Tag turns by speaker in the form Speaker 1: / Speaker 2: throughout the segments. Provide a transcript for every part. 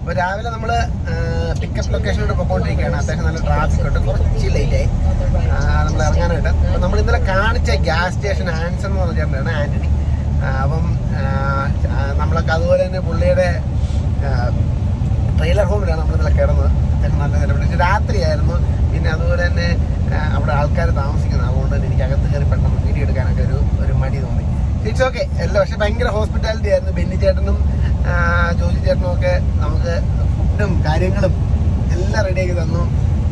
Speaker 1: അപ്പോൾ രാവിലെ നമ്മൾ പിക്കപ്പ് ലൊക്കേഷനിലോട്ട് പോയിക്കൊണ്ടിരിക്കുകയാണ്. അത്യാവശ്യം നല്ല ട്രാഫിക് ഉണ്ട്, കുറച്ച് ലേറ്റായി നമ്മൾ ഇറങ്ങാനായിട്ട്. അപ്പോൾ നമ്മൾ ഇന്നലെ കാണിച്ച ഗ്യാസ് സ്റ്റേഷൻ ആൻസൺ എന്ന് പറഞ്ഞ ചേട്ടനാണ്, ആൻ്റണി. അപ്പം നമ്മളൊക്കെ അതുപോലെ തന്നെ പുള്ളിയുടെ ട്രെയിലർ ഹോമിലാണ് നമ്മളിന്നലെ കിടന്നത്. അത്യാവശ്യം നല്ല നിലവിളിച്ച് രാത്രിയായിരുന്നു. പിന്നെ അതുപോലെ തന്നെ അവിടെ ആൾക്കാർ താമസിക്കുന്നത്, അതുകൊണ്ട് തന്നെ എനിക്ക് അകത്ത് കയറി പെട്ടെന്ന് വീഡിയോ എടുക്കാനൊക്കെ ഒരു മടി തോന്നി. ഇറ്റ്സ് ഓക്കെ എല്ലാം. പക്ഷെ ഭയങ്കര ഹോസ്പിറ്റാലിറ്റി ആയിരുന്നു. ബെന്നി ചേട്ടനും ജോജി ചേട്ടനും ഒക്കെ നമുക്ക് ഫുഡും കാര്യങ്ങളും എല്ലാം റെഡിയാക്കി തന്നു.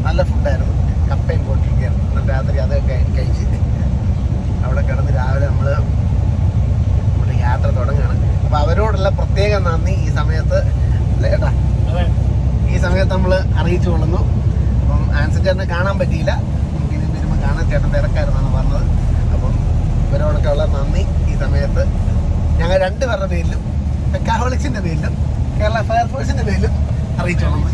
Speaker 1: നല്ല ഫുഡായിരുന്നു. കപ്പയും പൊട്ടിക്കായിരുന്നു. എന്നിട്ട് രാത്രി അതൊക്കെ കഴിച്ചിട്ട് അവിടെ കിടന്ന് രാവിലെ നമ്മുടെ യാത്ര തുടങ്ങുകയാണ്. അപ്പോൾ അവരോടുള്ള പ്രത്യേക നന്ദി ഈ സമയത്ത് ചേട്ടാ നമ്മൾ അറിയിച്ചു കൊള്ളുന്നു. അപ്പം ആൻസർ ചേട്ടനെ കാണാൻ പറ്റിയില്ല, നമുക്ക് ഇനി വരുമ്പോൾ കാണാൻ ചേട്ടൻ തിരക്കായിരുന്നാണ് പറഞ്ഞത്. അപ്പം ഇവരോടൊക്കെ ഉള്ള നന്ദി ഈ സമയത്ത് ഞങ്ങൾ രണ്ടുപേരുടെ പേരിലും, പെക്കാഹോളിക്സിന്റെ പേരിലും കേരള ഫയർഫോഴ്സിന്റെ പേരിലും അറിയിച്ചോളുന്നു.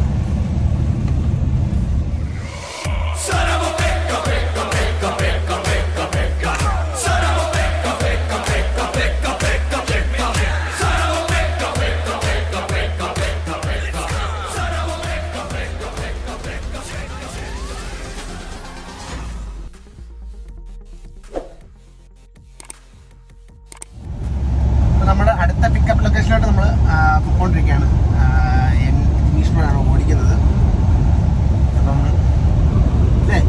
Speaker 1: നമ്മുടെ അടുത്ത പിക്കപ്പ് ലൊക്കേഷനിലോട്ട് നമ്മൾ പോയിക്കൊണ്ടിരിക്കുകയാണ്. ഇമീഷ്ണോയാണ് ഓടിക്കുന്നത്. അപ്പം അല്ലേ,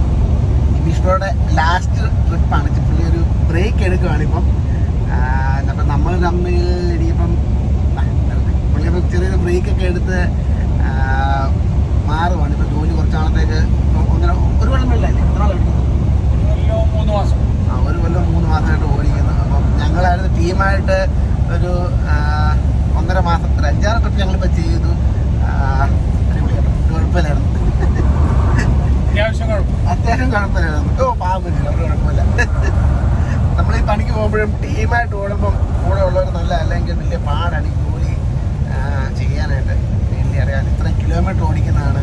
Speaker 1: ഇമീഷ്ണോയുടെ ലാസ്റ്റ് ട്രിപ്പാണ്. പുള്ളി ഒരു ബ്രേക്ക് എടുക്കുകയാണ് ഇപ്പം. അപ്പം നമ്മൾ തമ്മിൽ ഇനിയിപ്പം പുള്ളിയപ്പം ചെറിയൊരു ബ്രേക്കൊക്കെ എടുത്ത് മാറുവാണ്. ഇപ്പം ജോലി കുറച്ച് നാളത്തേക്ക് ഒരു കൊല്ലം വെള്ളമല്ലേ, എത്ര നാളെ എടുക്കുന്നു?
Speaker 2: 3 മാസം.
Speaker 1: ഒരു കൊല്ലം 3 മാസമായിട്ട് ഓടിക്കുന്നു. അപ്പം ഞങ്ങളായിരുന്നു ടീമായിട്ട് ഒരു 1.5 മാസം 5-6 ട്രിപ്പ് ഞങ്ങളിപ്പോൾ ചെയ്തു. അടിപൊളിയായിരുന്നു, കുഴപ്പമില്ലായിരുന്നു. അത്യാവശ്യം കുഴപ്പമില്ലായിരുന്നു. പാമ്പില്ല, ഒരു കുഴപ്പമില്ല. നമ്മൾ ഈ പണിക്ക് പോകുമ്പോഴും ടീമായിട്ട് ഓടുമ്പം കൂടെ ഉള്ളവർ നല്ല, അല്ലെങ്കിൽ വലിയ പാടാണ് ഈ ജോലി ചെയ്യാനായിട്ട്. വലിയ അറിയാൻ ഇത്രയും കിലോമീറ്റർ ഓടിക്കുന്നതാണ്.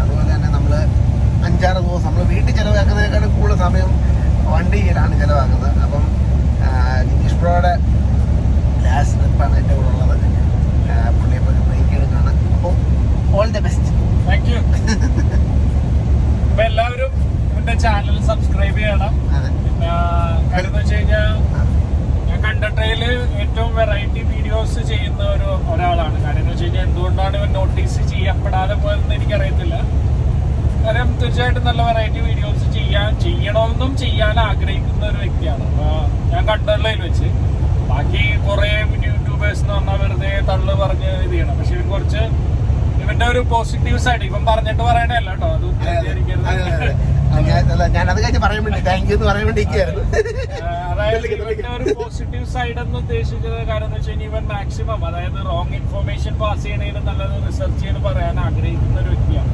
Speaker 1: അതുപോലെ തന്നെ നമ്മൾ 5-6 ദിവസം നമ്മൾ വീട്ടിൽ ചിലവാക്കുന്നതിനേക്കാളും കൂടുതൽ സമയം വണ്ടിയിലാണ് ചിലവാക്കുന്നത്. അപ്പം നിതീഷ് ബ്രോയുടെ ലാസ്റ്റ് ട്രിപ്പാണ് എൻ്റെ കൂടെ ഉള്ളത്. പുള്ളിയപ്പോൾ ഒരു ബ്രേക്ക് എടുക്കുകയാണ്. അപ്പോൾ all the best.
Speaker 2: Thank you. അപ്പോൾ എല്ലാവരും എൻ്റെ ചാനൽ സബ്സ്ക്രൈബ് ചെയ്യണം. പിന്നെ കാര്യം എന്ന് വെച്ച് കഴിഞ്ഞാൽ ഞാൻ കണ്ടിട്ടതിൽ ഏറ്റവും വെറൈറ്റി വീഡിയോസ് ചെയ്യുന്ന ഒരാളാണ്. കാര്യം എന്ന് വെച്ച് കഴിഞ്ഞാൽ എന്തുകൊണ്ടാണ് ഇവൻ നോട്ടീസ് ചെയ്യപ്പെടാതെ പോയതെന്ന് എനിക്കറിയത്തില്ല. കാര്യം തീർച്ചയായിട്ടും നല്ല വെറൈറ്റി വീഡിയോസ് ചെയ്യണമെന്നും ചെയ്യാൻ ആഗ്രഹിക്കുന്ന ഒരു വ്യക്തിയാണ്. അപ്പോൾ ഞാൻ കണ്ടുള്ളതിൽ വെച്ച് ബാക്കി കുറേ യൂട്യൂബേഴ്സ് എന്ന് പറഞ്ഞാൽ വെറുതെ തള്ളു പറഞ്ഞ് ഇത് ചെയ്യണം. പക്ഷെ ഇവൻ കുറച്ച് ഇവന്റെ ഒരു പോസിറ്റീവ് സൈഡ് ഇവൻ പറഞ്ഞിട്ട് പറയണല്ല കേട്ടോ.
Speaker 1: ഞാനത് കഴിഞ്ഞ് പറയാൻ വേണ്ടി താങ്ക് യു എന്ന് പറയാൻ വേണ്ടിയിരിക്കുകയായിരുന്നു.
Speaker 2: അതായത് ഇവന്റെ ഒരു പോസിറ്റീവ് സൈഡ് എന്ന് ഉദ്ദേശിച്ചത് കാരണം എന്ന് വെച്ച് കഴിഞ്ഞാൽ ഇവൻ മാക്സിമം, അതായത് റോങ് ഇൻഫർമേഷൻ പാസ് ചെയ്യണതിന് നല്ലത് റിസർച്ച് ചെയ്ത് പറയാൻ ആഗ്രഹിക്കുന്ന ഒരു വ്യക്തിയാണ്.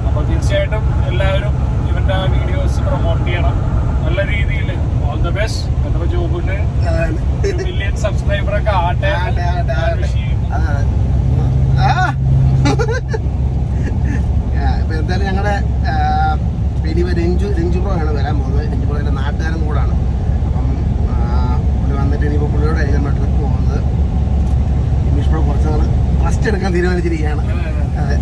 Speaker 2: അപ്പോൾ തീർച്ചയായിട്ടും എല്ലാവരും ഇവന്റെ വീഡിയോസ് പ്രൊമോട്ട് ചെയ്യണം നല്ല രീതിയിൽ. All the best. എന്നിപ്പോൾ ജോബിന് 1 മില്യൺ സബ്സ്ക്രൈബറൊക്കെ ആട്ടെ.
Speaker 1: ഇപ്പൊ എന്തായാലും ഞങ്ങളുടെ രഞ്ജു ബ്രോ ആണ് വരാൻ പോകുന്നത്. രഞ്ജു ബ്രോ എൻ്റെ നാട്ടുകാരൻ കൂടാണ്. അപ്പം പുള്ളി വന്നിട്ട് ഇനിയിപ്പോൾ പുള്ളിയോട് ആയിരിക്കും നമ്മൾ ട്രിപ്പ് പോകുന്നത്. ഇംഗ്ലീഷ് ബ്രോ കുറച്ച് നാൾ റെസ്റ്റ് എടുക്കാൻ തീരുമാനിച്ചിരിക്കുകയാണ്. അതെ.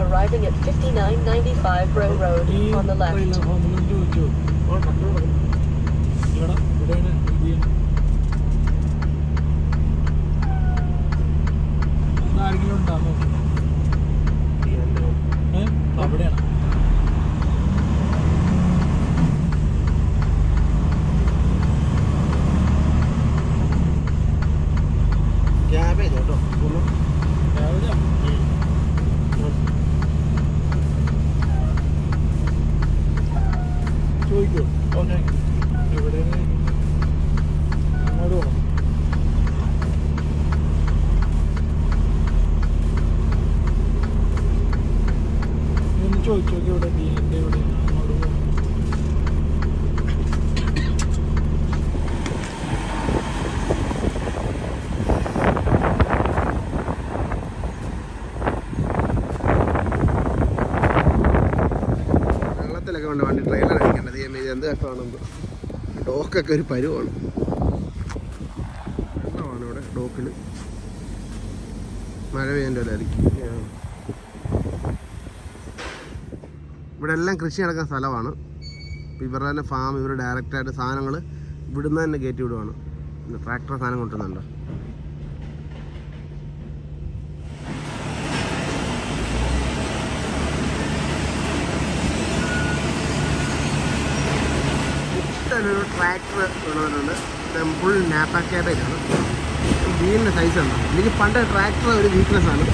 Speaker 3: Arriving at 5995 Row Road on the left.
Speaker 2: അവിടെയാണ്. ചോദിക്കോ? എവിടെ അങ്ങോട്ട് പോകണം. ചോദിച്ചു നോക്കി ഇവിടെ ബീഹിൻ്റെ ഇവിടെ അങ്ങോട്ട് പോകണം.
Speaker 1: വെള്ളത്തിലൊക്കെ കൊണ്ട് വണ്ടി ട്രെയിലർ അടിക്കേണ്ടത് എന്ത് കഷ്ടമാണെന്ന്. ഡോക്കൊക്കെ ഒരു പരുവാണ്. വെള്ളമാണ് ഇവിടെ ഡോക്കിൽ. മഴ പെയ്യേണ്ട ആയിരിക്കും. ഇവിടെ എല്ലാം കൃഷി നടക്കുന്ന സ്ഥലമാണ്. ഇവരുടെ തന്നെ ഫാം. ഇവർ ഡയറക്റ്റായിട്ട് സാധനങ്ങൾ ഇവിടുന്ന് തന്നെ കയറ്റി വിടുവാണ്. ട്രാക്ടർ സാധനം കൊണ്ടുവന്നുണ്ട്. ഇഷ്ടമൊരു ട്രാക്ടർ കൊണ്ടുവന്നിട്ടുണ്ട്. ഫുൾ നാപ്പ ക്യാബേജാണ്. വീടിൻ്റെ സൈസാണ്. എനിക്ക് പണ്ട് ട്രാക്ടർ ഒരു വീക്ക്നെസ്സാണ്.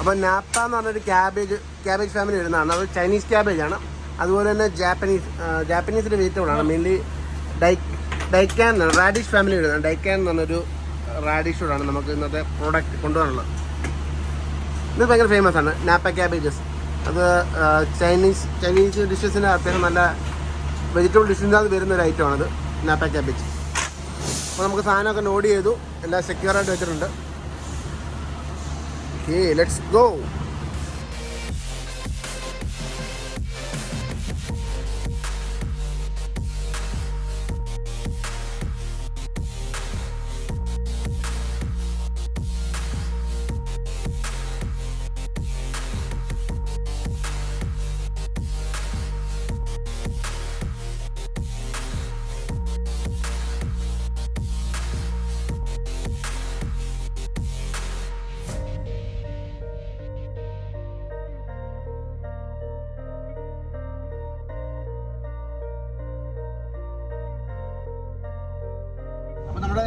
Speaker 1: അപ്പോൾ നാപ്പ എന്ന് പറഞ്ഞൊരു ക്യാബേജ് ഫാമിലി വരുന്നതാണ്. അത് ചൈനീസ് ക്യാബേജാണ്. അതുപോലെ തന്നെ ജാപ്പനീസിൻ്റെ വെജിറ്റബിളാണ്. മെയിൻലി ഡൈക്കാൻ റാഡിഷ് ഫാമിലി വരുന്നത്. ഡൈക്കാൻ എന്ന് പറഞ്ഞൊരു റാഡിഷോടാണ് നമുക്ക് ഇന്നത്തെ പ്രോഡക്റ്റ് കൊണ്ടുപോകാനുള്ളത്. ഇത് ഭയങ്കര ഫേമസ് ആണ് നാപ്പ ക്യാബേജസ്. അത് ചൈനീസ് ഡിഷസിന് അത്യാവശ്യം നല്ല വെജിറ്റബിൾ ഡിഷിൻ്റെ അത് വരുന്നൊരു ഐറ്റമാണത് നാപ്പ ക്യാബേജ്. അപ്പോൾ നമുക്ക് സാധനമൊക്കെ ലോഡ് ചെയ്തു. എല്ലാം സെക്യൂറായിട്ട് വെച്ചിട്ടുണ്ട്. Okay, let's go. അപ്പോൾ നമ്മുടെ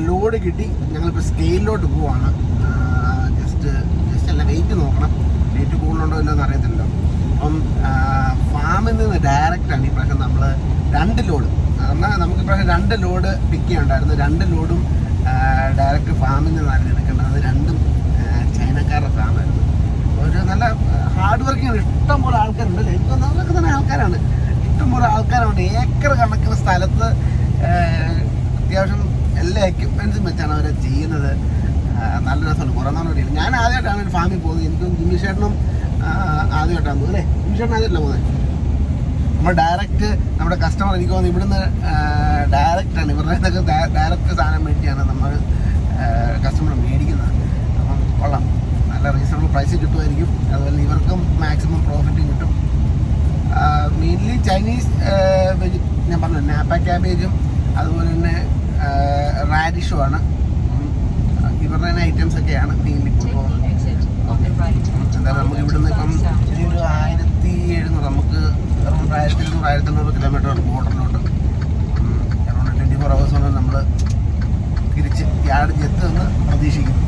Speaker 1: ലോഡ് കിട്ടി. ഞങ്ങളിപ്പോൾ സ്കെയിലിലോട്ട് പോവാണ്. ജസ്റ്റ് അല്ല, വെയിറ്റ് നോക്കണം. വെയിറ്റ് കൂടുതലുണ്ടോ ഇല്ലോ എന്ന് അറിയത്തില്ലല്ലോ. അപ്പം ഫാമിൽ നിന്ന് ഡയറക്റ്റാണ് ഈ പ്രാവശ്യം നമ്മൾ 2 ലോഡ്. എന്നാൽ നമുക്ക് ഇപ്രാവശ്യം 2 ലോഡ് പിക്ക് ചെയ്യാനുണ്ടായിരുന്നു. 2 ലോഡും ഡയറക്റ്റ് ഫാമിൽ നിന്നാണ് എടുക്കേണ്ടത്. അത് 2ഉം ചൈനക്കാരുടെ ഫാമായിരുന്നു. ഒരു നല്ല ഹാർഡ് വർക്കിംഗ്. ഇഷ്ടം പോലെ ആൾക്കാരുണ്ട്. ഏറ്റവും നല്ലതൊക്കെ തന്നെ ആൾക്കാരാണ്. ഇഷ്ടം പോലെ ആൾക്കാരുണ്ട്. ഏക്കർ കണക്കിന് സ്ഥലത്ത് അത്യാവശ്യം എല്ലാ എക്യുപ്മെൻസും വെച്ചാണ് അവർ ചെയ്യുന്നത്. നല്ല രസമാണ്. കുറേ നാൾ വരില്ല. ഞാൻ ആദ്യമായിട്ടാണ് ഒരു ഫാമിൽ പോകുന്നത്. എനിക്കും ജിമ്മിഷേട്ടനും ആദ്യമായിട്ടാണ് പോകുന്നത്. അല്ലേ ജിമ്മിഷേട്ടൻ ആദ്യമായിട്ടല്ല പോകുന്നത്. നമ്മൾ ഡയറക്റ്റ് നമ്മുടെ കസ്റ്റമർ, എനിക്ക് തോന്നുന്നു ഇവിടുന്ന് ഡയറക്റ്റാണ് ഇവരുടെ ഇതൊക്കെ ഡയറക്റ്റ് സാധനം മേടിച്ചാണ് നമ്മൾ കസ്റ്റമർ മേടിക്കുന്നത്. അപ്പം കൊള്ളാം. നല്ല റീസണബിൾ പ്രൈസ് കിട്ടുമായിരിക്കും. അതുപോലെ ഇവർക്കും മാക്സിമം പ്രോഫിറ്റും കിട്ടും. മെയിൻലി ചൈനീസ് ഞാൻ പറഞ്ഞു നാപ്പ ക്യാബേജും അതുപോലെ തന്നെ റാഡിഷുമാണ് ഇവരുടെ തന്നെ ഐറ്റംസ് ഒക്കെയാണ് മെയിൻലി ഇപ്പോൾ പോകുന്നത്. എന്തായാലും നമുക്ക് ഇവിടുന്ന് ഇപ്പം ഒരു 1700 നമുക്ക് അറൗണ്ട് 1700-1800 കിലോമീറ്റർ ബോർഡറിലോട്ട് അറൗണ്ട് 24 hours കൊണ്ട് നമ്മൾ തിരിച്ച് യാർഡിൽ എത്തുമെന്ന് പ്രതീക്ഷിക്കുന്നു.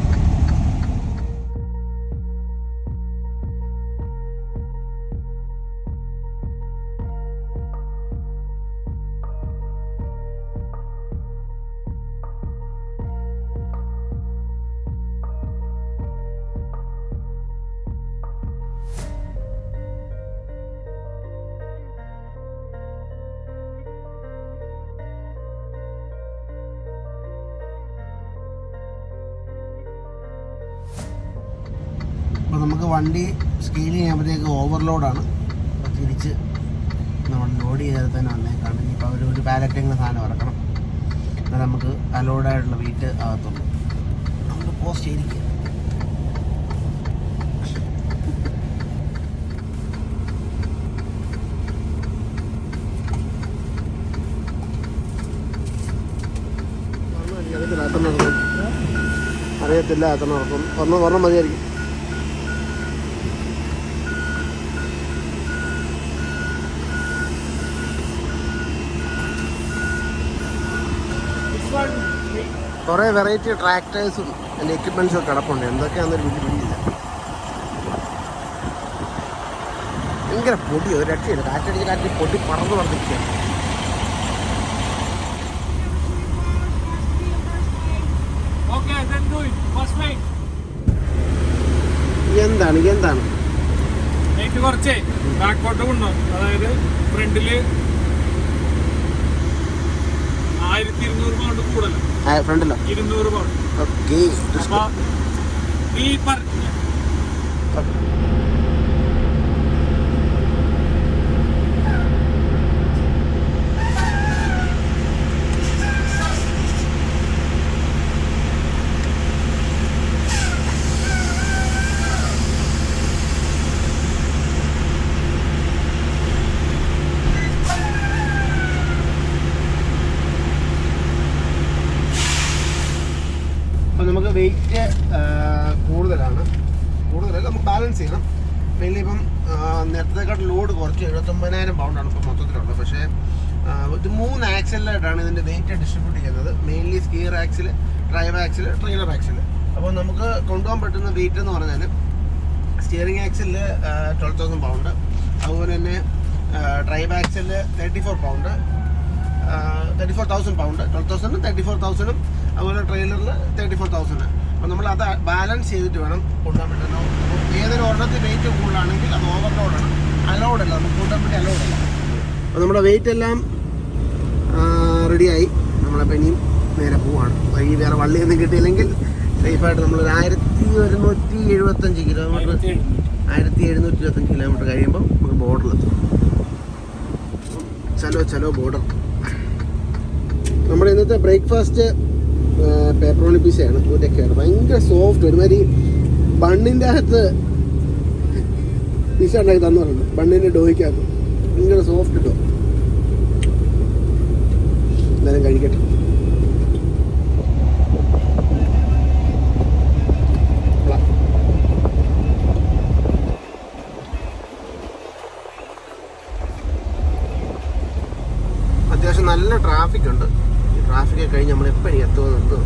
Speaker 1: അപ്പോൾ നമുക്ക് വണ്ടി സ്കെയിൽ ചെയ്യുമ്പോഴത്തേക്ക് ഓവർലോഡാണ്. അപ്പോൾ തിരിച്ച് നമ്മൾ ലോഡ് ചെയ്താൽ തന്നെ വന്നേക്കാണ്. ഇപ്പോൾ ഒരു പാലറ്റിങ്ങനെ സാധനം ഇറക്കണം. എന്നാൽ നമുക്ക് അലോഡായിട്ടുള്ള വെയിറ്റ് ആകത്തുള്ളൂ. നമുക്ക് പോസ്റ്റ് ചെയ്തിരിക്കുക. അറിയത്തില്ല എത്ര നടക്കും. ഒരെണ്ണം മതിയായിരിക്കും. കുറേ വെറൈറ്റി ട്രാക്ടേഴ്സും അതിൻ്റെ എക്യുപ്മെൻറ്റ്സും ഒക്കെ കിടപ്പുണ്ട്. എന്തൊക്കെയാണെന്നൊരു വലിയ പിടിയില്ല. ഭയങ്കര പൊടി, ഒരു രക്ഷയില്ല. കാറ്റടിച്ച് പൊടി പറന്ന് പറഞ്ഞിരിക്കുകയാണ്. എന്താണ്
Speaker 2: കുറച്ചേ ബാക്കോട്ട് കൊണ്ടുപോകും. അതായത് ഫ്രണ്ടില് 1200 പൗണ്ട് കൂടുതൽ,
Speaker 1: ഫ്രണ്ടിലോ
Speaker 2: 200 പൗണ്ട്.
Speaker 1: ഓക്കെ. നമുക്ക് വെയിറ്റ് കൂടുതലല്ല, നമുക്ക് ബാലൻസ് ചെയ്യണം. മെയിൻലി ഇപ്പം നേരത്തേക്കാട്ട് ലോഡ് കുറച്ച് 79,000 പൗണ്ടാണ് ഇപ്പം മൊത്തത്തിലുള്ളത്. പക്ഷേ ഇത് 3 ആക്സിലായിട്ടാണ് ഇതിൻ്റെ വെയിറ്റ് ഡിസ്ട്രിബ്യൂട്ട് ചെയ്യുന്നത്. Mainly steer axle, drive axle, trailer axle. അപ്പോൾ നമുക്ക് കൊണ്ടുപോകാൻ പറ്റുന്ന വെയിറ്റ് എന്ന് പറഞ്ഞാൽ സ്റ്റിയറിംഗ് ആക്സിൽ 12,000 പൗണ്ട്, അതുപോലെ തന്നെ ഡ്രൈവ് ആക്സിൽ 34,000 പൗണ്ട്, 12,000 34,000, അതുപോലെ ട്രെയിലറിൽ 34,000. അപ്പോൾ നമ്മൾ അത് ബാലൻസ് ചെയ്തിട്ട് വേണം കൊണ്ടുപോകാൻ പറ്റുന്നത്. ഏതൊരു ഒരെണ്ണത്തിൽ വെയിറ്റ് കൂടുതലാണെങ്കിൽ അത് ഓവർലോഡാണ്, അലൗഡല്ല, നമുക്ക് കൊണ്ടുപോകാൻ വേണ്ടി അലൗഡല്ല. അപ്പോൾ നമ്മുടെ വെയിറ്റ് എല്ലാം റെഡിയായി. നമ്മളപ്പോൾ ഇനിയും നേരെ പോവാണ്. വഴി വേറെ വള്ളിയൊന്നും കിട്ടിയില്ലെങ്കിൽ സേഫായിട്ട് നമ്മളൊരു 1175 കിലോമീറ്റർ 1725 കിലോമീറ്റർ കഴിയുമ്പോൾ നമുക്ക് ബോർഡറിലെത്തും. ചലോ ബോർഡർ. നമ്മുടെ ഇന്നത്തെ ബ്രേക്ക്ഫാസ്റ്റ് പെപ്പറോണി പിസയാണ്. ഇതൊക്കെയാണ് ഭയങ്കര സോഫ്റ്റ്. ഒരുമാതിരി ബണ്ണിൻ്റെ അകത്ത് പിസ ഉണ്ടാക്കി തന്നിട്ടുണ്ട്. ബണ്ണിൻ്റെ ഡോയ്ക്കകത്ത് ഭയങ്കര സോഫ്റ്റ് ഡോ. എന്തായാലും കഴിക്കട്ടെ. അത്യാവശ്യം നല്ല ട്രാഫിക് ഉണ്ട്. ഈ ട്രാഫിക്കൊക്കെ കഴിഞ്ഞ് നമ്മൾ എപ്പോഴും എത്തുമെന്നുണ്ട്.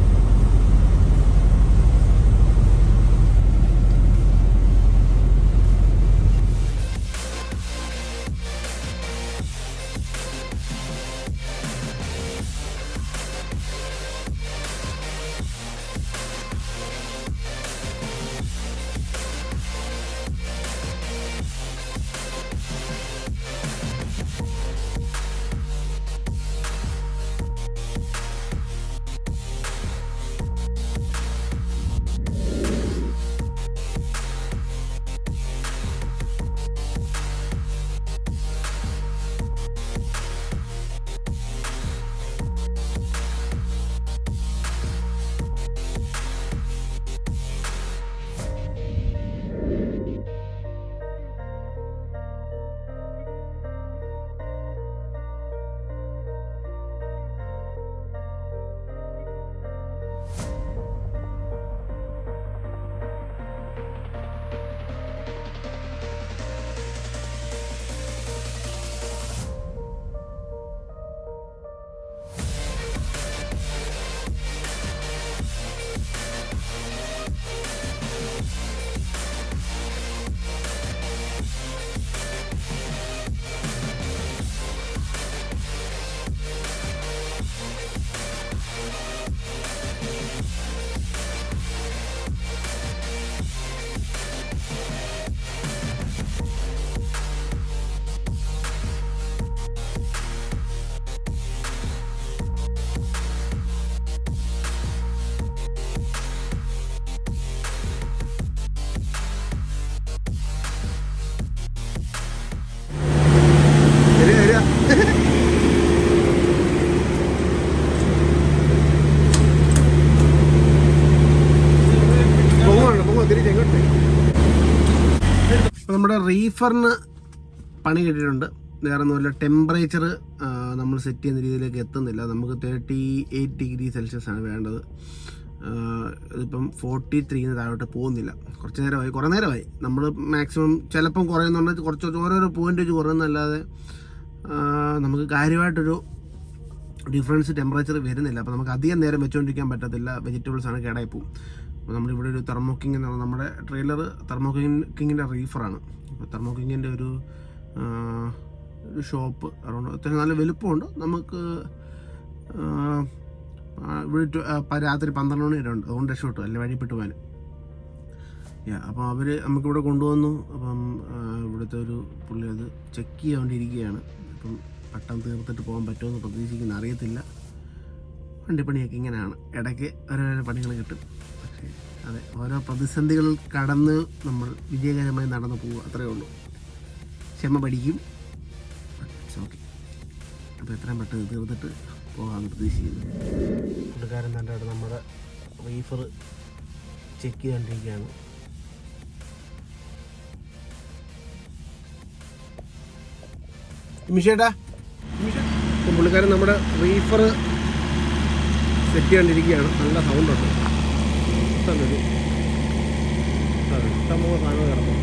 Speaker 1: നമ്മുടെ റീഫറിന് പണി കിട്ടിയിട്ടുണ്ട്. വേറെ ഒന്നുമില്ല, ടെമ്പറേച്ചർ നമ്മൾ സെറ്റ് ചെയ്യുന്ന രീതിയിലേക്ക് എത്തുന്നില്ല. നമുക്ക് 38 ഡിഗ്രി സെൽഷ്യസ് ആണ് വേണ്ടത്. ഇതിപ്പം 43 താഴോട്ട് പോകുന്നില്ല. കുറേ നേരമായി നമ്മൾ മാക്സിമം ചിലപ്പം കുറയുന്നുണ്ട്, കുറച്ച് ഓരോരോ പോയിൻ്റ് വെച്ച് കുറയുന്നല്ലാതെ നമുക്ക് കാര്യമായിട്ടൊരു ഡിഫറൻസ് ടെമ്പറേച്ചർ വരുന്നില്ല. അപ്പോൾ നമുക്ക് അധികം നേരം വെച്ചുകൊണ്ടിരിക്കാൻ പറ്റത്തില്ല, വെജിറ്റബിൾസാണ് കേടായി പോകും. അപ്പോൾ നമ്മളിവിടെ ഒരു തെർമോ കിങ് എന്ന് പറഞ്ഞാൽ നമ്മുടെ ട്രെയിലർ തെർമോ കിങ്ങിൻ്റെ റീഫറാണ്. അപ്പോൾ തെർമോ കിങ്ങിൻ്റെ ഒരു ഷോപ്പ് അറൗണ്ട് അത്യാവശ്യം നല്ല വലുപ്പമുണ്ട്. നമുക്ക് ഇവിടെ രാത്രി 12 മണി വരെ ഉണ്ട്, അതുകൊണ്ട് രക്ഷപ്പെട്ടു, അല്ലെ വഴിപ്പെട്ട് പോകാൻ. അപ്പോൾ അവർ നമുക്കിവിടെ കൊണ്ടുവന്നു. അപ്പം ഇവിടുത്തെ ഒരു പുള്ളി അത് ചെക്ക് ചെയ്തുകൊണ്ടിരിക്കുകയാണ്. അപ്പം പെട്ടെന്ന് തീർത്തിട്ട് പോകാൻ പറ്റുമെന്ന് പ്രതീക്ഷിക്കുന്ന അറിയത്തില്ല. വണ്ടിപ്പണിയൊക്കെ ഇങ്ങനെയാണ്, ഇടയ്ക്ക് ഓരോരോ പണികൾ കിട്ടും. പക്ഷേ അതെ, ഓരോ പ്രതിസന്ധികൾ കടന്ന് നമ്മൾ വിജയകരമായി നടന്നു പോകുക, അത്രയേ ഉള്ളൂ. ക്ഷമ പഠിക്കും. ഓക്കെ, അപ്പോൾ എത്രയും പെട്ടെന്ന് തീർത്തിട്ട് പോകാമെന്ന് പ്രതീക്ഷിക്കുന്നു. പുള്ളിക്കാരൻ തന്നെ അവിടെ നമ്മുടെ റീഫർ ചെക്ക് ചെയ്തുകൊണ്ടിരിക്കുകയാണ്. മിഷേട്ടാ, പുള്ളിക്കാരൻ നമ്മുടെ റീഫർ സെറ്റ് ചെയ്യാണ്ടിരിക്കുകയാണ്. നല്ല സൗണ്ട് ഉണ്ട്. ഇഷ്ടമൊരു ഇഷ്ടംപോലെ സാധനം കിടന്നു.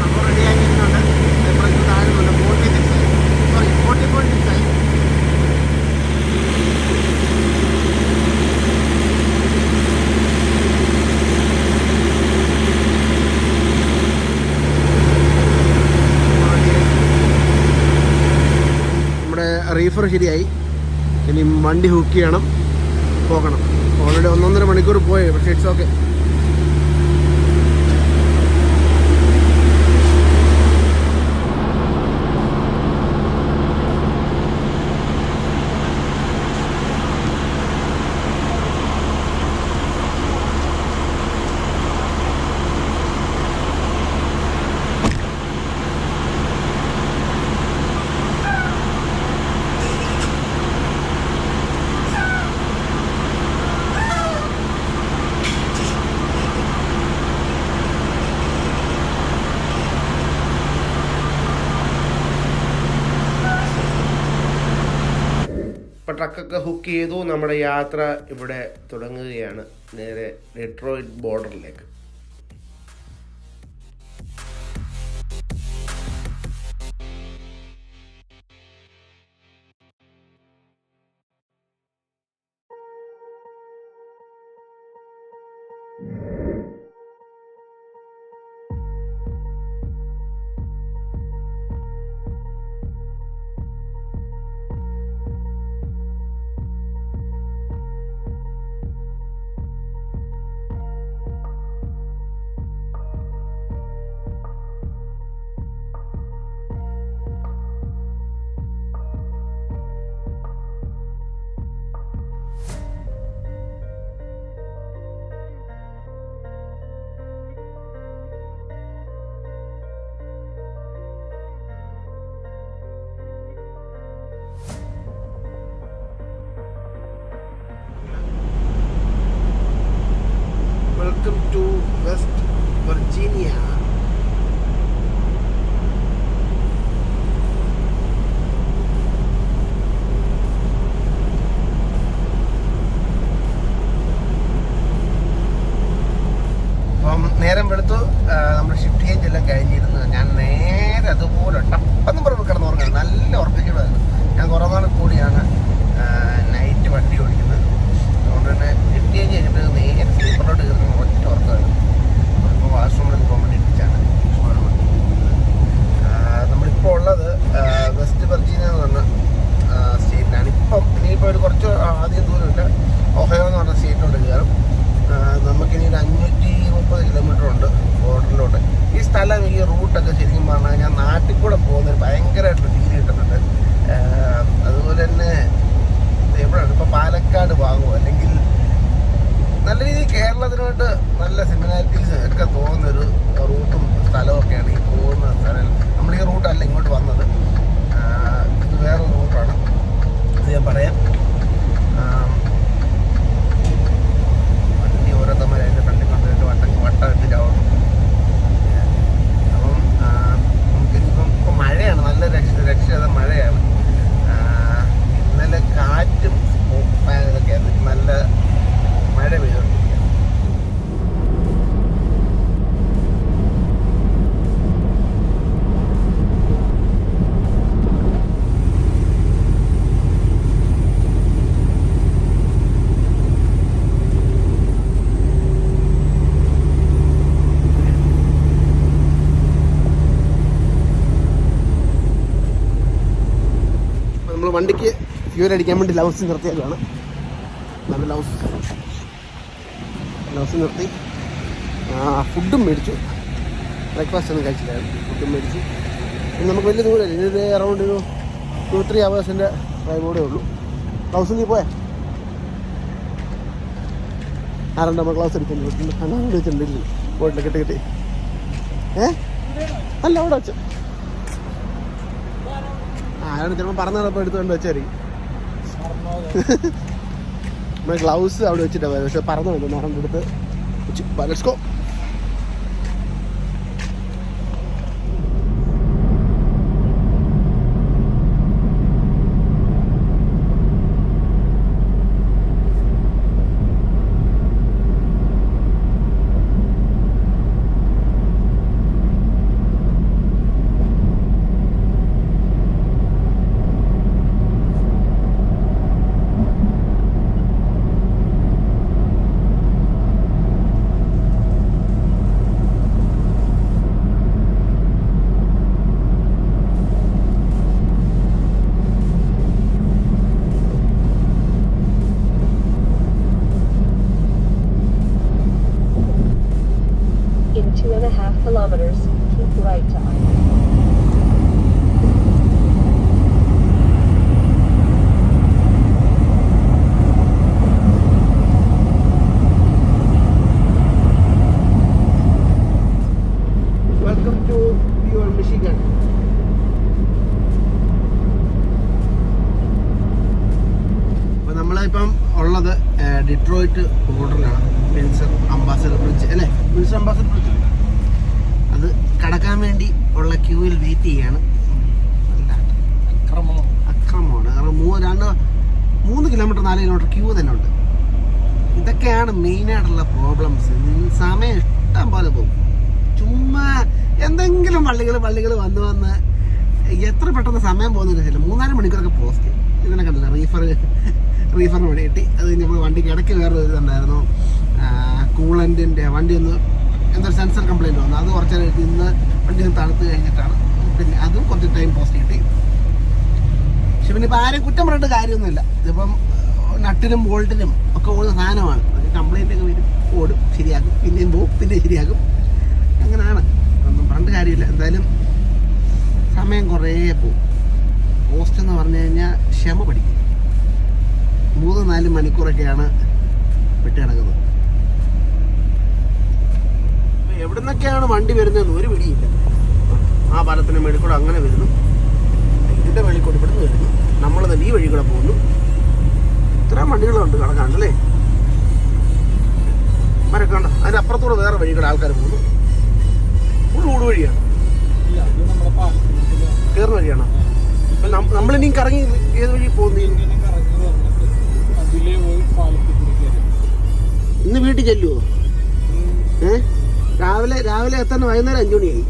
Speaker 1: നമ്മൾ റെഡിയാക്കിയിട്ടുണ്ട്. ടെമ്പറേച്ചർ താഴുന്നുണ്ട്, 40.6 ആയി. റീഫർ ശരിയായി. ഇനി വണ്ടി ഹുക്ക് ചെയ്യണം, പോകണം. ഓൾറെഡി 1.5 മണിക്കൂർ പോയി, പക്ഷേ ഇറ്റ്സ് ഓക്കെ. ഇപ്പോൾ ട്രക്കൊക്കെ ഹുക്ക് ചെയ്തു. നമ്മുടെ യാത്ര ഇവിടെ തുടങ്ങുകയാണ്, നേരെ Detroit ബോർഡറിലേക്ക്. Welcome to West Virginia. അപ്പം നേരം വെളുത്തു. നമ്മുടെ ഷിഫ്റ്റ് ചേഞ്ച് എല്ലാം കഴിഞ്ഞിരുന്നു. ഞാൻ നേരെ അതുപോലെ ടപ്പെന്ന് പറഞ്ഞ് കിടന്നുറങ്ങാണ്. നല്ല ഉറപ്പിക്കണമായിരുന്നു. ഞാൻ കുറേ നാൾ കൂടിയാണ് നൈറ്റ് വണ്ടി ഓടിക്കുന്നത്. അതുകൊണ്ട് തന്നെ ഷിഫ്റ്റ് ചേഞ്ച് കഴിഞ്ഞിട്ട് നേരെ സ്ലീപ്പറിലോട്ട് കയറുന്ന ഒറ്റ ഉറക്കമായിരുന്നു. ഇപ്പോൾ വാഷ്റൂമിൽ പോകാൻ വേണ്ടി ഇടിച്ചാണ്. നമ്മളിപ്പോൾ ഉള്ളത് വെസ്റ്റ് വെർജീനിയ എന്ന് പറഞ്ഞ സ്റ്റേറ്റിലാണ്. ഇനിയിപ്പോൾ ഒരു കുറച്ച് അധികം ദൂരമില്ല, ഒഹയോ എന്ന് പറഞ്ഞ സ്റ്റേറ്റിലോട്ട് കയറും. നമുക്കിനി ഒരു 530 കിലോമീറ്റർ ഉണ്ട് ബോർഡറിലോട്ട്. ഈ സ്ഥലം, ഈ റൂട്ടൊക്കെ ശരിക്കും പറഞ്ഞാൽ ഞാൻ നാട്ടിൽ കൂടെ പോകുന്നൊരു ഭയങ്കരമായിട്ട് ഫീൽ കിട്ടുന്നുണ്ട്. അതുപോലെ തന്നെ എവിടെയാണ് ഇപ്പോൾ പാലക്കാട് ഭാഗമോ അല്ലെങ്കിൽ നല്ല രീതിയിൽ കേരളത്തിനായിട്ട് നല്ല സിമിലാരിറ്റീസ് ഒക്കെ തോന്നുന്നൊരു റൂട്ടും സ്ഥലമൊക്കെയാണ് ഈ പോകുന്ന സ്ഥലം. നമ്മൾ ഈ റൂട്ടല്ല ഇങ്ങോട്ട് വന്നത്, ഇത് വേറെ റൂട്ടാണ്. അത് ഞാൻ പറയാം. വണ്ടി ഓരോരുത്തന്മാരെ അതിൻ്റെ ഫ്രണ്ടിൽ കൊണ്ടുപോയിട്ട് വട്ടം ഇട്ടിട്ടാവും. അപ്പം നമുക്കിപ്പം ഇപ്പം മഴയാണ്, നല്ല രക്ഷത മഴയാണ്. ഇന്നലെ കാറ്റും ഇതൊക്കെയായിരുന്നു, നല്ല മഴ പെയ്തുകൊണ്ടിരിക്കുകയാണ്. വണ്ടിക്ക് ഫ്യൂൽ അടിക്കാൻ വേണ്ടി ലൗസ് നിർത്തിയതാണ്. നല്ല ലൗസ് നിർത്തി. ഫുഡും മേടിച്ചു. ബ്രേക്ക്ഫാസ്റ്റ് ഒന്നും കഴിച്ചില്ലായിരുന്നു. ഫുഡും മേടിച്ചു. ഇനി നമുക്ക് വലിയ ദൂരമില്ല. ഇതൊരു അറൗണ്ട് ഒരു 2-3 hours ഡ്രൈവ് കൂടെ ഉള്ളൂ. ലൗസ് നീ പോയാ ആരണ്ട നമ്മൾ ക്ലാസ് എടുക്കുന്നുണ്ട്. അന്നാണ്ട് വെച്ചിട്ടുണ്ടില്ല ബോട്ടിൽ കിട്ടി. അല്ല അവിടെ വെച്ചു ആരാണ് ചിലപ്പോൾ പറഞ്ഞപ്പോൾ എടുത്തുകൊണ്ട് വെച്ചായിരിക്കും. നമ്മൾ ഗ്ലൗസ് അവിടെ വെച്ചിട്ടാണ് പോയത്. പക്ഷെ പറന്നു വന്നു നാരൻ്റെ അടുത്ത് വെച്ചു. Let's go.
Speaker 3: In 2.5 kilometers, keep right to I.
Speaker 1: Welcome to your Michigan. അപ്പോൾ നമ്മളിപ്പം ഉള്ളത് ഡിട്രോയിറ്റ് ബോർഡറിലാണ്. വിൻസർ അംബാസഡർ ബ്രിഡ്ജ് അല്ലേ? വിൻസർ അംബാസഡർ ബ്രിഡ്ജ് അത് കടക്കാൻ വേണ്ടി ഉള്ള ക്യൂവിൽ വെയിറ്റ് ചെയ്യാണ്. അക്രമമാണ്. കാരണം 3 കിലോമീറ്റർ 4 കിലോമീറ്റർ ക്യൂ തന്നെ ഉണ്ട്. ഇതൊക്കെയാണ് മെയിനായിട്ടുള്ള പ്രോബ്ലംസ്. സമയം ഇഷ്ടം പോലെ പോകും. ചുമ്മാ എന്തെങ്കിലും പള്ളികൾ വന്ന് എത്ര പെട്ടെന്ന് സമയം പോകുന്നില്ല. 3-4 മണിക്കൂറൊക്കെ പോസ്റ്റ് ഇതിനെ കണ്ടില്ല. റീഫറിന് വേണ്ടി കിട്ടി. അത് നമ്മൾ വണ്ടിക്ക് ഇടയ്ക്ക് വേറെ ഇതുണ്ടായിരുന്നു. കൂളൻറ്റിൻ്റെ വണ്ടി ഒന്ന് എന്തൊരു സെൻസർ കംപ്ലയിൻറ്റ് വന്നു. അത് കുറച്ച് നേരം ഇന്ന് വണ്ടി ഒന്ന് തണുത്ത് കഴിഞ്ഞിട്ടാണ് പിന്നെ അതും കുറച്ച് ടൈം പോസ്റ്റ് കിട്ടി. പക്ഷെ പിന്നെ ഇപ്പോൾ ആരെയും കുറ്റം പറഞ്ഞിട്ട് കാര്യമൊന്നുമില്ല. ഇതിപ്പം നട്ടിനും ബോൾട്ടിനും ഒക്കെ ഓടുന്ന സാധനമാണ്. കംപ്ലയിൻ്റ് ഒക്കെ വരും, ഓടും, ശരിയാക്കും, പിന്നെയും പോവും, പിന്നെ ശരിയാക്കും. അങ്ങനെയാണ്, ഒന്നും പറഞ്ഞിട്ട് കാര്യമില്ല. എന്തായാലും സമയം കുറേ പോവും. പോസ്റ്റ് എന്ന് പറഞ്ഞു കഴിഞ്ഞാൽ ക്ഷമ പഠിക്കും. 3-4 മണിക്കൂറൊക്കെയാണ് വിട്ട് കിടക്കുന്നത്. എവിടെ നിന്നൊക്കെയാണ് വണ്ടി വരുന്നതെന്ന് ഒരു പിടിയില്ല. ആ പാലത്തിൻ്റെ മേളിൽ കൂടെ അങ്ങനെ വരുന്നു, ഇതിൻ്റെ മേളിൽ കൂടെ ഇവിടുന്ന് വരുന്നു, നമ്മൾ തന്നെ ഈ വഴി കൂടെ പോകുന്നു. ഇത്രയും വണ്ടികളുണ്ട് കിടക്കാണ്ടല്ലേ. മരക്കാണ്ട അതിൻ്റെ അപ്പുറത്തൂടെ വേറെ വഴി കൂടെ ആൾക്കാർ പോകുന്നു. ഫുൾ ഊട് വഴിയാണ്, കയറുന്ന വഴിയാണ്. നമ്മളിനിയും കറങ്ങി ഏത് വഴി പോകുന്നു? ഇന്ന് വീട്ടിൽ ചെല്ലുവോ? രാവിലെ എത്താൻ വൈകുന്നേരം 5 മണിയായി.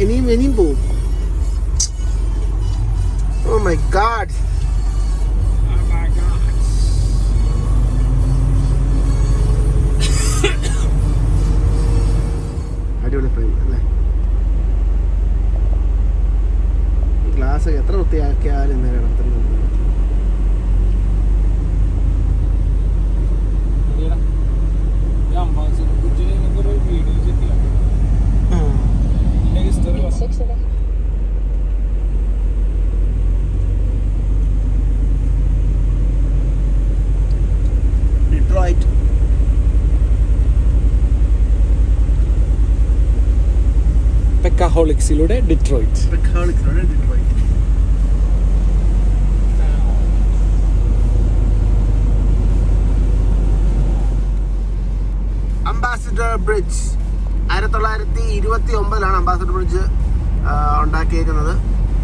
Speaker 1: ഇനിയും പോവും. Oh my god. അടിപൊളി ഫ്രെയിം അല്ലേ? ഈ ഗ്ലാസ് എത്ര വൃത്തിയാക്കിയാലും ഇന്നലെ കിടത്തുന്നത്. Detroit.
Speaker 2: Pekkaholics-ലൂടെ Detroit.
Speaker 1: Ambassador bridge 1929 ambassador bridge ഉണ്ടാക്കിയേക്കുന്നത്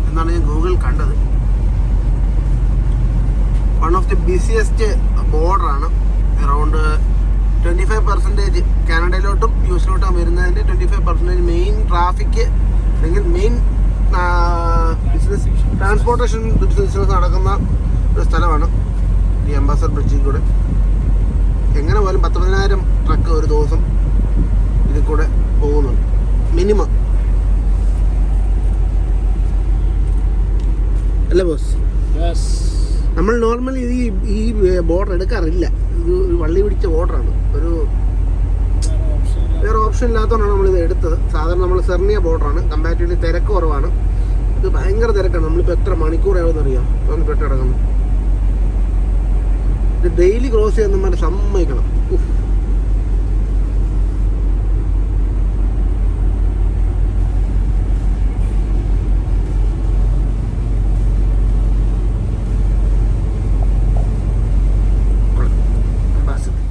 Speaker 1: എന്നാണ് ഞാൻ ഗൂഗിളിൽ കണ്ടത്. വൺ ഓഫ് ദി ബിസിയസ്റ്റ് ബോർഡറാണ്. അറൗണ്ട് 25% കാനഡയിലോട്ടും യു എസിലോട്ടും വരുന്നതിൻ്റെ 25% മെയിൻ ട്രാഫിക് അല്ലെങ്കിൽ മെയിൻ ബിസിനസ് ട്രാൻസ്പോർട്ടേഷൻ ബിസിനസ് നടക്കുന്ന ഒരു സ്ഥലമാണ് ഈ അംബാസഡർ ബ്രിഡ്ജിൽ കൂടെ. എങ്ങനെ പോലും 19,000 ട്രക്ക് ഒരു ദിവസം ഇതിൽ കൂടെ പോകുന്നുണ്ട് മിനിമം, അല്ലേ ബോസ്?
Speaker 2: യെസ്.
Speaker 1: നമ്മൾ നോർമലി ഈ ബോർഡർ എടുക്കാറില്ല. ഇത് ഒരു വള്ളി പിടിച്ച ബോർഡറാണ്. വേറെ ഓപ്ഷൻ ഇല്ലാത്തതുകൊണ്ടാണ് നമ്മളിത് എടുത്തത്. സാധാരണ നമ്മൾ സെർണിയ ബോർഡറാണ്. കമ്പാരിറ്റീവ്ലി തിരക്ക് കുറവാണ്. ഇത് ഭയങ്കര തിരക്കാണ്. നമ്മളിപ്പോൾ എത്ര മണിക്കൂറാവുമെന്ന് അറിയാം ഒന്ന് പെട്ടിടക്കുന്നു. ഇത് ഡെയിലി ക്രോസ് ചെയ്യാൻ നമ്മൾ സമ്മതിക്കണം.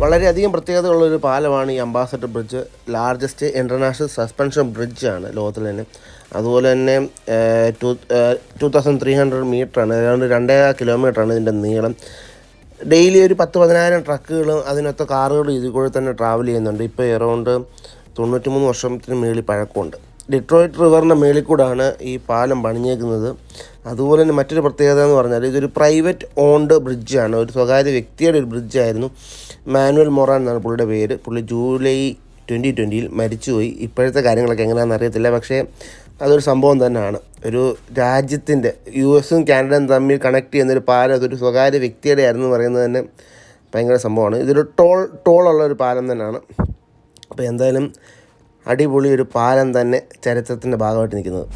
Speaker 1: വളരെയധികം പ്രത്യേകതയുള്ളൊരു പാലമാണ് ഈ ambassador bridge. Largest international suspension ബ്രിഡ്ജാണ് ലോകത്തിൽ തന്നെ. അതുപോലെ തന്നെ 2300 മീറ്ററാണ്, ഏതാണ്ട് 2.5 കിലോമീറ്ററാണ് ഇതിൻ്റെ നീളം. ഡെയിലി ഒരു 10,000-10,000 ട്രക്കുകളും അതിനൊത്ത കാറുകളും ഇതിൽ കൂടെ തന്നെ ട്രാവൽ ചെയ്യുന്നുണ്ട്. ഇപ്പോൾ എറൗണ്ട് 93 വർഷത്തിന് മേളിൽ പഴക്കമുണ്ട്. ഡിട്രോയിറ്റ് റിവറിൻ്റെ മേളിൽ കൂടാണ് ഈ പാലം പണിഞ്ഞേക്കുന്നത്. അതുപോലെ തന്നെ മറ്റൊരു പ്രത്യേകത എന്ന് പറഞ്ഞാൽ ഇതൊരു പ്രൈവറ്റ് ഓൺഡ് ബ്രിഡ്ജാണ്. ഒരു സ്വകാര്യ വ്യക്തിയുടെ ഒരു ബ്രിഡ്ജായിരുന്നു. മാനുവൽ മൊറാൻ എന്നാണ് പുള്ളിയുടെ പേര്. പുള്ളി ജൂലൈ 2020 മരിച്ചുപോയി. ഇപ്പോഴത്തെ കാര്യങ്ങളൊക്കെ എങ്ങനെയാണെന്ന് അറിയത്തില്ല, പക്ഷേ അതൊരു സംഭവം തന്നെയാണ്. ഒരു രാജ്യത്തിൻ്റെ US-ഉം കാനഡയും തമ്മിൽ കണക്ട് ചെയ്യുന്നൊരു പാലം അതൊരു സ്വകാര്യ വ്യക്തിയുടെ ആയിരുന്നു പറയുന്നത് തന്നെ ഭയങ്കര സംഭവമാണ്. ഇതൊരു ടോളുള്ളൊരു പാലം തന്നെയാണ്. അപ്പോൾ എന്തായാലും അടിപൊളി ഒരു പാലം തന്നെ ചരിത്രത്തിൻ്റെ ഭാഗമായിട്ട് നിൽക്കുന്നത്.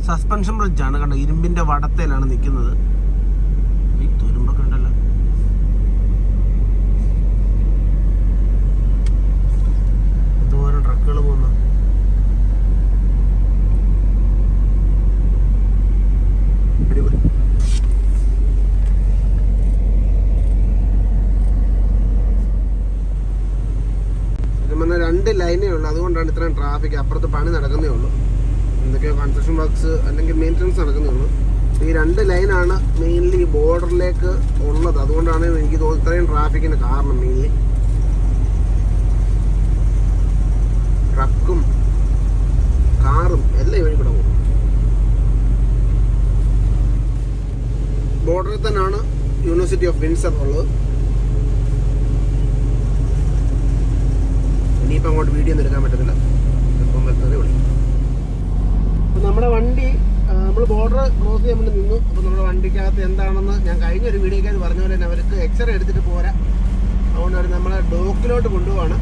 Speaker 1: സസ്പെൻഷൻ ബ്രിഡ്ജാണ്. കണ്ടോ, ഇരുമ്പിൻ്റെ വടത്തേലാണ് നിൽക്കുന്നത്. ഈ തുരുമ്പൊക്കെ ഉണ്ടല്ലോ. എന്തോരം ട്രക്കുകൾ പോകുന്നു. അടിപൊളി. പിന്നെ 2 ലൈനേ ഉള്ളൂ. അതുകൊണ്ടാണ് ഇത്രയും ട്രാഫിക്. അപ്പുറത്ത് പണി നടക്കുന്നേ ഉള്ളൂ. എന്തൊക്കെയോ കൺസ്ട്രക്ഷൻ വർക്ക്സ് അല്ലെങ്കിൽ മെയിൻ്റനൻസ് നടക്കുന്നേ ഉള്ളൂ. ഈ 2 ലൈനാണ് മെയിൻലി ബോർഡറിലേക്ക് ഉള്ളത്. അതുകൊണ്ടാണ് എനിക്ക് തോന്നുന്നത് ഇത്രയും ട്രാഫിക്കിന് കാരണം. മെയിൻലി ട്രക്കും കാറും എല്ലാം ഇവിടെ കൂടെ പോകും. ബോർഡറിൽ തന്നെയാണ് യൂണിവേഴ്സിറ്റി ഓഫ് വിൻസർ ഉള്ളത്. ഇനിയിപ്പോൾ അങ്ങോട്ട് വീഡിയോ ഒന്നും എടുക്കാൻ പറ്റത്തില്ല. ഇപ്പം വരുന്നതേ ഉള്ളൂ. അപ്പോൾ നമ്മുടെ വണ്ടി നമ്മൾ ബോർഡർ ക്രോസ് ചെയ്യാൻ വേണ്ടി നിന്നു. അപ്പോൾ നമ്മുടെ വണ്ടിക്കകത്ത് എന്താണെന്ന് ഞാൻ കഴിഞ്ഞൊരു വീഡിയോക്കകത്ത് പറഞ്ഞ പോലെ തന്നെ അവർക്ക് എക്സ്റേ എടുത്തിട്ട് പോരാ. അതുകൊണ്ട് അവർ നമ്മളെ ഡോക്കിലോട്ട് കൊണ്ടുപോവാണ്.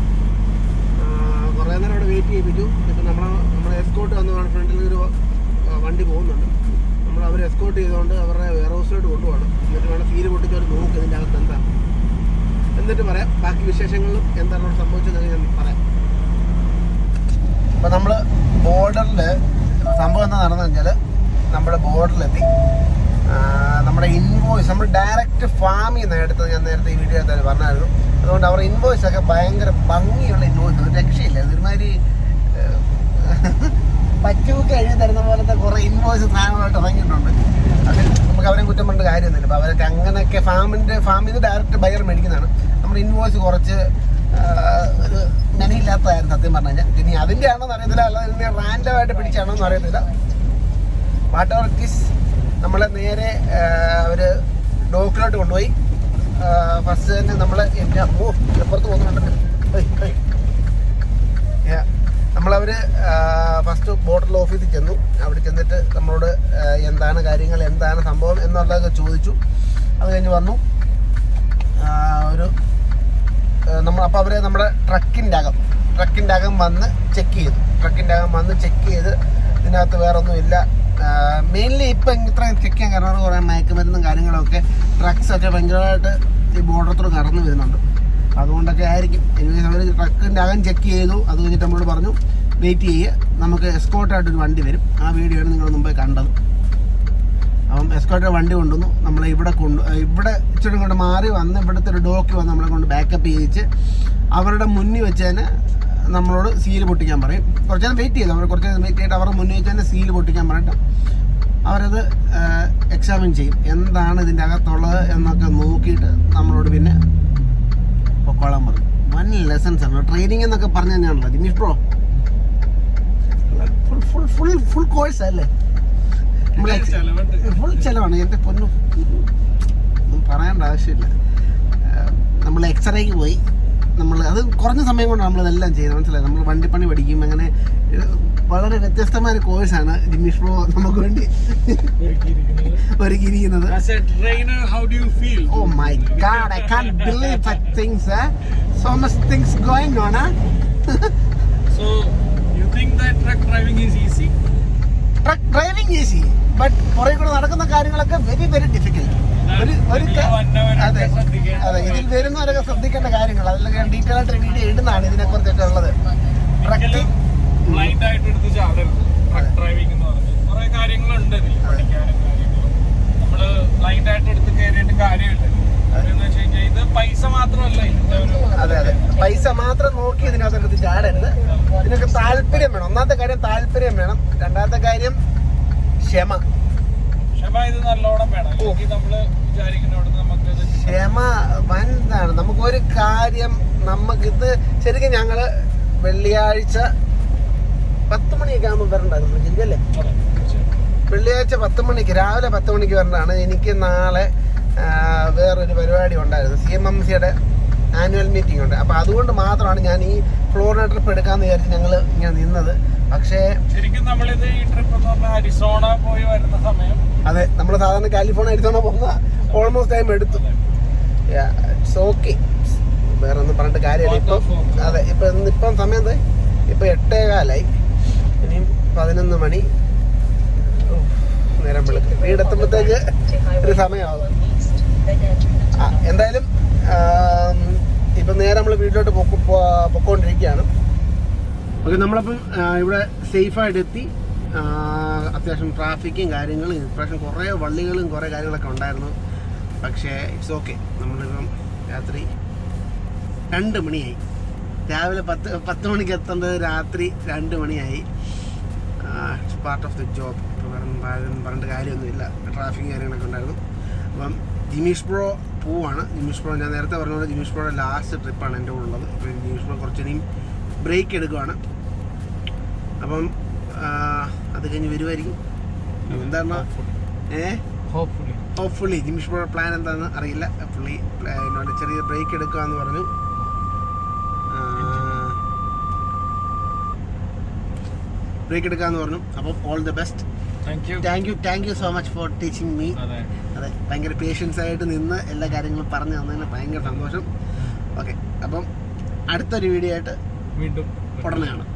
Speaker 1: കുറേ നേരം അവിടെ വെയിറ്റ് ചെയ്യിപ്പിച്ചു. ഇപ്പം നമ്മളെ എസ്കോട്ട് വന്നതാണ്. ഫ്രണ്ടിൽ ഒരു വണ്ടി പോകുന്നുണ്ട്. അവർ എസ്കോട്ട് ചെയ്തുകൊണ്ട് അവരുടെ വെയർ ഹൗസിലോട്ട് കൊണ്ടുപോകണം. എന്നിട്ട് വേണം സീല് പൊട്ടിച്ച് അവർ നോക്ക് ഇതിൻ്റെ അകത്ത് എന്താണ്, എന്നിട്ട് പറയാം. ബാക്കി വിശേഷങ്ങളും എന്താണ് അവിടെ സംഭവിച്ചതെന്ന് ഞാൻ പറയാം. അപ്പോൾ നമ്മൾ ബോർഡറിൽ സംഭവം എന്താ നടന്നു വെച്ചാൽ, നമ്മുടെ ബോർഡറിലെത്തി. നമ്മുടെ ഇൻവോയ്സ് നമ്മൾ ഡയറക്റ്റ് ഫാമിൽ നിന്ന് എടുത്തത് ഞാൻ നേരത്തെ ഈ വീഡിയോ എടുത്താൽ പറഞ്ഞായിരുന്നു. അതുകൊണ്ട് അവരുടെ ഇൻവോയ്സൊക്കെ ഭയങ്കര ഭംഗിയുള്ള ഇൻവോയ്സ്, ഒരു രക്ഷയില്ല. ഒരുമാതിരി പച്ചൂക്ക് എഴുതി തരുന്ന പോലത്തെ കുറേ ഇൻവോയ്സ് സാധനങ്ങളായിട്ട് ഇറങ്ങിയിട്ടുണ്ട്. അത് നമുക്ക് അവരെ കുറ്റം പറഞ്ഞ കാര്യമൊന്നുമില്ല. അപ്പോൾ അവരൊക്കെ അങ്ങനെയൊക്കെ ഫാമിൽ നിന്ന് ഡയറക്റ്റ് ബയർ മേടിക്കുന്നതാണ്. നമ്മുടെ ഇൻവോയ്സ് കുറച്ച് ഒരു മെനയില്ലാത്തതായിരുന്നു സത്യം പറഞ്ഞു കഴിഞ്ഞാൽ. ഇനി അതിൻ്റെ ആണോന്ന് അറിയത്തില്ല, അല്ലാതെ ഇതിനെ റാൻഡമായിട്ട് പിടിച്ചാണോന്ന് അറിയത്തില്ല. വാട്ട് എവർ ഇറ്റ് ഈസ്, നമ്മളെ നേരെ അവർ ഡോക്കിലോട്ട് കൊണ്ടുപോയി. ഫസ്റ്റ് തന്നെ നമ്മൾ പുറത്ത് പോകുന്നുണ്ട്. നമ്മളവർ ഫസ്റ്റ് ബോർഡർ ഓഫീസിൽ ചെന്നു. അവിടെ ചെന്നിട്ട് നമ്മളോട് എന്താണ് കാര്യങ്ങൾ, എന്താണ് സംഭവം എന്നുള്ളതൊക്കെ ചോദിച്ചു. അത് കഴിഞ്ഞ് വന്നു അപ്പോൾ അവരെ നമ്മുടെ ട്രക്കിൻ്റെ അകം വന്ന് ചെക്ക് ചെയ്തു. ഇതിനകത്ത് വേറെ ഒന്നുമില്ല. മെയിൻലി ഇപ്പം ഇത്രയും ചെക്ക് ചെയ്യാൻ കാരണം കുറേ മയക്കുമരുന്നും കാര്യങ്ങളൊക്കെ ട്രക്സൊക്കെ ഭയങ്കരമായിട്ട് ഈ ബോർഡറത്തോട് കടന്നു വരുന്നുണ്ട്. അതുകൊണ്ടൊക്കെ ആയിരിക്കും. അവർ ട്രക്കിൻ്റെ അകം ചെക്ക് ചെയ്തു. അത് കഴിഞ്ഞിട്ട് നമ്മളോട് പറഞ്ഞു വെയിറ്റ് ചെയ്യുക, നമുക്ക് എസ്കോർട്ടായിട്ടൊരു വണ്ടി വരും. ആ വീഡിയോ ആണ് നിങ്ങൾ മുമ്പേ കണ്ടത്. അപ്പം എസ്കോർട്ട് വണ്ടി കൊണ്ടുവന്നു. നമ്മളെ ഇവിടെ ഇച്ചിരി കൊണ്ട് മാറി വന്ന് ഇവിടുത്തെ ഒരു ഡോക്ക് വന്ന് നമ്മളെ കൊണ്ട് ബാക്കപ്പ് ചെയ്യിച്ച് അവരുടെ മുന്നിൽ വെച്ച് തന്നെ നമ്മളോട് സീല് പൊട്ടിക്കാൻ പറയും. കുറച്ച് നേരം വെയിറ്റ് ചെയ്തു. അവർ കുറച്ച് നേരം വെയിറ്റ് ചെയ്തിട്ട് അവരുടെ മുന്നിൽ വെച്ച് തന്നെ സീല് പൊട്ടിക്കാൻ പറഞ്ഞിട്ട് അവരത് എക്സാമിൻ ചെയ്യും. എന്താണ് ഇതിൻ്റെ അകത്തുള്ളത് എന്നൊക്കെ നോക്കിയിട്ട് നമ്മളോട് പിന്നെ പൊക്കോളാൻ പറയും. 1 ലെസൺസ് ആണ് ട്രെയിനിങ് എന്നൊക്കെ പറഞ്ഞു തന്നെയാണല്ലോ ദിനേഷ് ബ്രോ. ഫുൾ കോഴ്സ് അല്ലേ? ഫുൾ ചിലവാണ്. എൻ്റെ പൊന്നും ഒന്നും പറയേണ്ട ആവശ്യമില്ല. നമ്മൾ എക്സ്റേക്ക് പോയി. അത് കുറഞ്ഞ സമയം കൊണ്ടാണ് നമ്മളിതെല്ലാം ചെയ്യുന്നത്, മനസ്സിലായി. നമ്മൾ വണ്ടിപ്പണി പഠിക്കും. അങ്ങനെ വളരെ വ്യത്യസ്തമായ ഒരു കോഴ്സാണ് ജിമ്മീഷ് ബ്രോ നമുക്ക് വേണ്ടി ഒരുക്കിയിരിക്കുന്നത്.
Speaker 2: As a trainer, how do you feel?
Speaker 1: Oh my God, I can't believe such things. So much things going on.
Speaker 2: So, you think that truck driving is easy?
Speaker 1: Truck driving easy, but പുറകെ കൂടെ നടക്കുന്ന കാര്യങ്ങളൊക്കെ very difficult. അതെ, ഇതിൽ വരുന്നവരൊക്കെ ശ്രദ്ധിക്കേണ്ട കാര്യങ്ങൾ, അതിലൊക്കെ ഡീറ്റെയിൽ ആയിട്ട് വീഡിയോ ഇടുന്നതാണ് ഇതിനെ കുറിച്ചൊക്കെ ഉള്ളത്.
Speaker 2: ബ്ലൈൻഡ് ആയിട്ട് എടുത്ത് ചാടരുത്. ട്രക്ക് ഡ്രൈവിംഗ് എന്ന് പറഞ്ഞാൽ കുറെ കാര്യങ്ങളുണ്ട് ഇതിൽ പഠിക്കാനും കാര്യങ്ങളും. നമ്മള് ബ്ലൈൻഡ് ആയിട്ട് എടുത്ത് കയറിയിട്ട് കാര്യമില്ല. എന്ന് വെച്ച് കഴിഞ്ഞാൽ ഇത് പൈസ മാത്രമല്ല ഇതിന്റെ ഒരു.
Speaker 1: അതെ, പൈസ മാത്രം നോക്കി ഇതിനകത്ത് ചാടരുത്. ഇതിനൊക്കെ താല്പര്യം വേണം. ഒന്നാമത്തെ കാര്യം താല്പര്യം വേണം. രണ്ടാമത്തെ കാര്യം ക്ഷമ
Speaker 2: ഇത് നല്ലോണം വേണം. നമ്മള് വിചാരിക്കുന്നോട് നമുക്ക്
Speaker 1: ക്ഷമ വലുതാണ്. നമുക്കൊരു കാര്യം നമുക്കിത് ശരിക്കും ഞങ്ങള് വെള്ളിയാഴ്ച 10 മണിയൊക്കെ ആകുമ്പോൾ വരണ്ടായിരുന്നു ശരിയല്ലേ? വെള്ളിയാഴ്ച 10 മണിക്ക് രാവിലെ 10 മണിക്ക് വരണ്ടാണ്. എനിക്ക് നാളെ വേറൊരു പരിപാടി ഉണ്ടായിരുന്നു. CMMCയുടെ ആനുവൽ മീറ്റിംഗ് ഉണ്ട്. അപ്പോൾ അതുകൊണ്ട് മാത്രമാണ് ഞാൻ ഈ ഫ്ലോറിഡ ട്രിപ്പ് എടുക്കാമെന്ന് വിചാരിച്ച് ഞങ്ങൾ ഇങ്ങനെ നിന്നത്. പക്ഷേ ശരിക്കും
Speaker 2: നമ്മളിത് ഈ ട്രിപ്പ് എന്ന് പറഞ്ഞാൽ അരിസോണ പോയി വരുന്ന സമയം,
Speaker 1: അതെ, നമ്മൾ സാധാരണ കാലിഫോർണിയ അരിസോണ പോകുന്ന ഓൾമോസ്റ്റ് ടൈം എടുത്തു. ഇറ്റ്സ് ഓക്കെ, വേറെ ഒന്നും പറഞ്ഞിട്ട് കാര്യമില്ല. ഇപ്പം അതെ, ഇപ്പം സമയം എന്താ? ഇപ്പം 8:15. ഇനിയും 11 മണി. നേരം വിളിക്കും. വീടെത്തുമ്പോഴത്തേക്ക് ഒരു സമയമാകും. എന്തായാലും ഇപ്പം നേരെ നമ്മൾ വീട്ടിലോട്ട് പൊക്കോണ്ടിരിക്കുകയാണ്. ഓക്കെ, നമ്മളപ്പം ഇവിടെ സേഫായിട്ട് എത്തി. അത്യാവശ്യം ട്രാഫിക്കും കാര്യങ്ങളും ഇപ്രാവശ്യം കുറേ വള്ളികളും കുറേ കാര്യങ്ങളൊക്കെ ഉണ്ടായിരുന്നു. പക്ഷേ ഇറ്റ്സ് ഓക്കെ. നമ്മളിപ്പം രാത്രി 2 മണിയായി. രാവിലെ 10 മണിക്ക് എത്തേണ്ടത് രാത്രി 2 മണിയായി. It's part of the job. ഇപ്പോൾ പറഞ്ഞിട്ട് കാര്യമൊന്നുമില്ല. ട്രാഫിക്കും കാര്യങ്ങളൊക്കെ ഉണ്ടായിരുന്നു. അപ്പം ജിമ്മീഷ് ബ്രോ പോവാണ്. ജിമ്മീഷ് ബ്രോ ഞാൻ നേരത്തെ പറഞ്ഞ പോലെ ജിമ്മീഷ് ബ്രോയുടെ ലാസ്റ്റ് ട്രിപ്പാണ് എൻ്റെ കൂടെ ഉള്ളത്. അപ്പോൾ ജിമ്മീഷ് ബ്രോ കുറച്ചിനിയും ബ്രേക്ക് എടുക്കുവാണ്. അപ്പം അത് കഴിഞ്ഞ് വരുമായിരിക്കും. എന്താണ് ഹോപ്പ്ഫുള്ളി ജിമ്മീഷ് ബ്രോയുടെ പ്ലാൻ എന്താണെന്ന് അറിയില്ല. പുള്ളി എന്നോട് ചെറിയ ബ്രേക്ക് എടുക്കുകയെന്ന് പറഞ്ഞു. ബ്രേക്ക് എടുക്കാമെന്ന് പറഞ്ഞു. അപ്പം all the best. Thank you so much for teaching me. അതെ, ഭയങ്കര പേഷ്യൻസ് ആയിട്ട് നിന്ന് എല്ലാ കാര്യങ്ങളും പറഞ്ഞു തന്നതിന് ഭയങ്കര സന്തോഷം. ഓക്കെ, അപ്പം അടുത്തൊരു വീഡിയോ ആയിട്ട്
Speaker 2: വീണ്ടും
Speaker 1: ഉടനെ കാണാം.